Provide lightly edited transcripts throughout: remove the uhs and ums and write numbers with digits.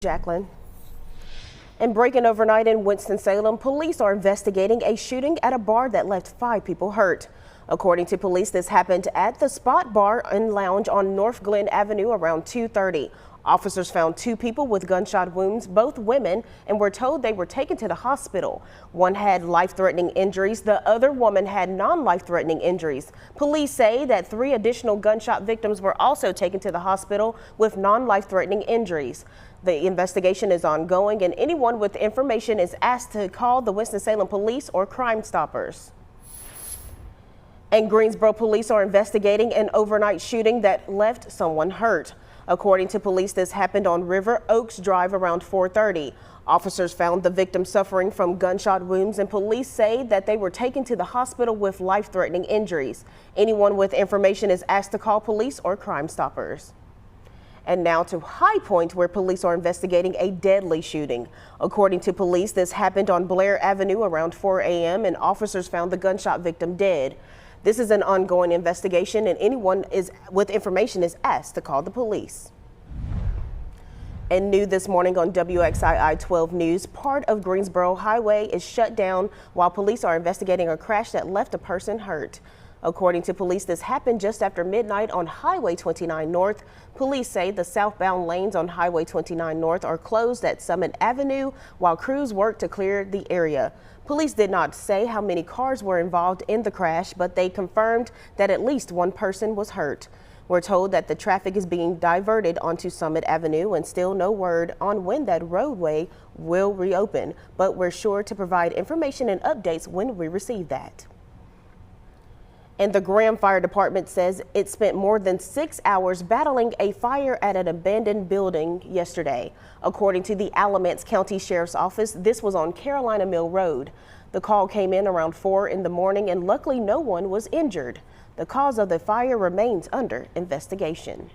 Jacqueline. And breaking overnight in Winston-Salem, police are investigating a shooting at a bar that left 5 people hurt. According to police, this happened at the Spot Bar and Lounge on North Glen Avenue around 2:30. Officers found 2 people with gunshot wounds, both women, and were told they were taken to the hospital. One had life-threatening injuries. The other woman had non-life-threatening injuries. Police say that 3 additional gunshot victims were also taken to the hospital with non-life-threatening injuries. The investigation is ongoing, and anyone with information is asked to call the Winston-Salem Police or Crime Stoppers. And Greensboro police are investigating an overnight shooting that left someone hurt. According to police, this happened on River Oaks Drive around 4:30. Officers found the victim suffering from gunshot wounds, and police say that they were taken to the hospital with life-threatening injuries. Anyone with information is asked to call police or Crime Stoppers. And now to High Point, where police are investigating a deadly shooting. According to police, this happened on Blair Avenue around 4 a.m. and officers found the gunshot victim dead. This is an ongoing investigation, and anyone with information is asked to call the police. And new this morning on WXII 12 News, part of Greensboro Highway is shut down while police are investigating a crash that left a person hurt. According to police, this happened just after midnight on Highway 29 North. Police say the southbound lanes on Highway 29 North are closed at Summit Avenue while crews work to clear the area. Police did not say how many cars were involved in the crash, but they confirmed that at least 1 person was hurt. We're told that the traffic is being diverted onto Summit Avenue, and still no word on when that roadway will reopen, but we're sure to provide information and updates when we receive that. And the Graham Fire Department says it spent more than 6 hours battling a fire at an abandoned building yesterday. According to the Alamance County Sheriff's Office, this was on Carolina Mill Road. The call came in around 4 in the morning, and luckily no one was injured. The cause of the fire remains under investigation.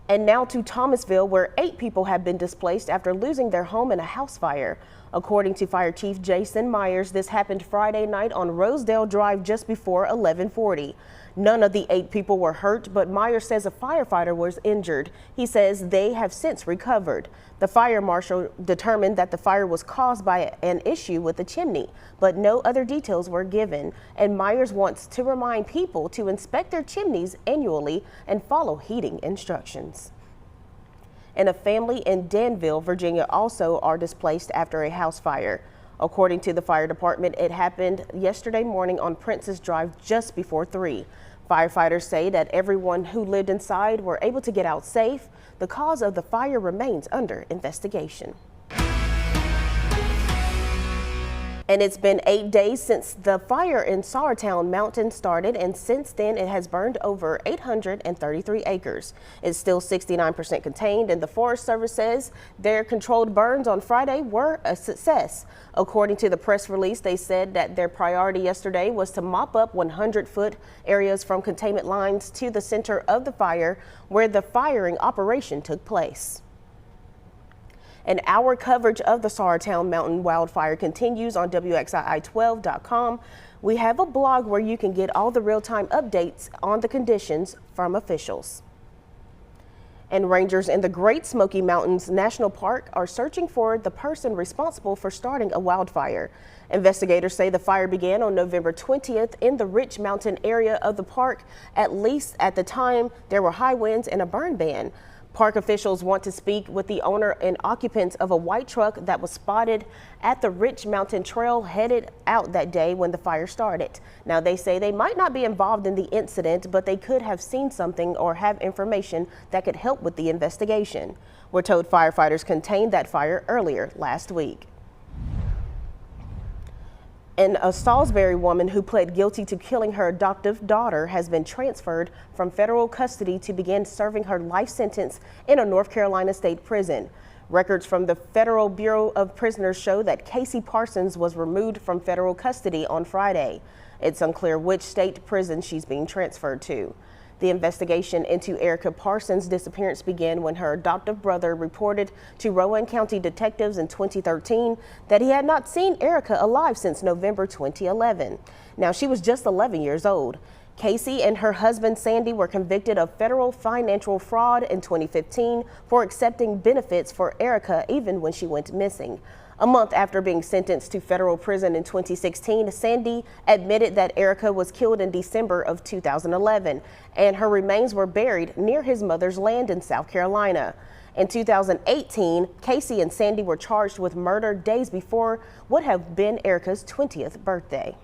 And now to Thomasville, where 8 people have been displaced after losing their home in a house fire. According to Fire Chief Jason Myers, this happened Friday night on Rosedale Drive just before 11:40. None of the 8 people were hurt, but Myers says a firefighter was injured. He says they have since recovered. The fire marshal determined that the fire was caused by an issue with the chimney, but no other details were given. And Myers wants to remind people to inspect their chimneys annually and follow heating instructions. And a family in Danville, Virginia, also are displaced after a house fire. According to the fire department, it happened yesterday morning on Princess Drive just before 3. Firefighters say that everyone who lived inside were able to get out safe. The cause of the fire remains under investigation. And it's been 8 days since the fire in Sauratown Mountain started, and since then it has burned over 833 acres. It's still 69% contained, and the Forest Service says their controlled burns on Friday were a success. According to the press release, they said that their priority yesterday was to mop up 100-foot areas from containment lines to the center of the fire where the firing operation took place. And our coverage of the Sauratown Mountain wildfire continues on WXII12.com. We have a blog where you can get all the real-time updates on the conditions from officials. And rangers in the Great Smoky Mountains National Park are searching for the person responsible for starting a wildfire. Investigators say the fire began on November 20th in the Rich Mountain area of the park. At least at the time, there were high winds and a burn ban. Park officials want to speak with the owner and occupants of a white truck that was spotted at the Rich Mountain Trail headed out that day when the fire started. Now, they say they might not be involved in the incident, but they could have seen something or have information that could help with the investigation. We're told firefighters contained that fire earlier last week. And a Salisbury woman who pled guilty to killing her adoptive daughter has been transferred from federal custody to begin serving her life sentence in a North Carolina state prison. Records from the Federal Bureau of Prisoners show that Casey Parsons was removed from federal custody on Friday. It's unclear which state prison she's being transferred to. The investigation into Erica Parsons' disappearance began when her adoptive brother reported to Rowan County detectives in 2013 that he had not seen Erica alive since November 2011. Now, she was just 11 years old. Casey and her husband Sandy were convicted of federal financial fraud in 2015 for accepting benefits for Erica even when she went missing. A month after being sentenced to federal prison in 2016, Sandy admitted that Erica was killed in December of 2011 and her remains were buried near his mother's land in South Carolina. In 2018, Casey and Sandy were charged with murder days before what would have been Erica's 20th birthday.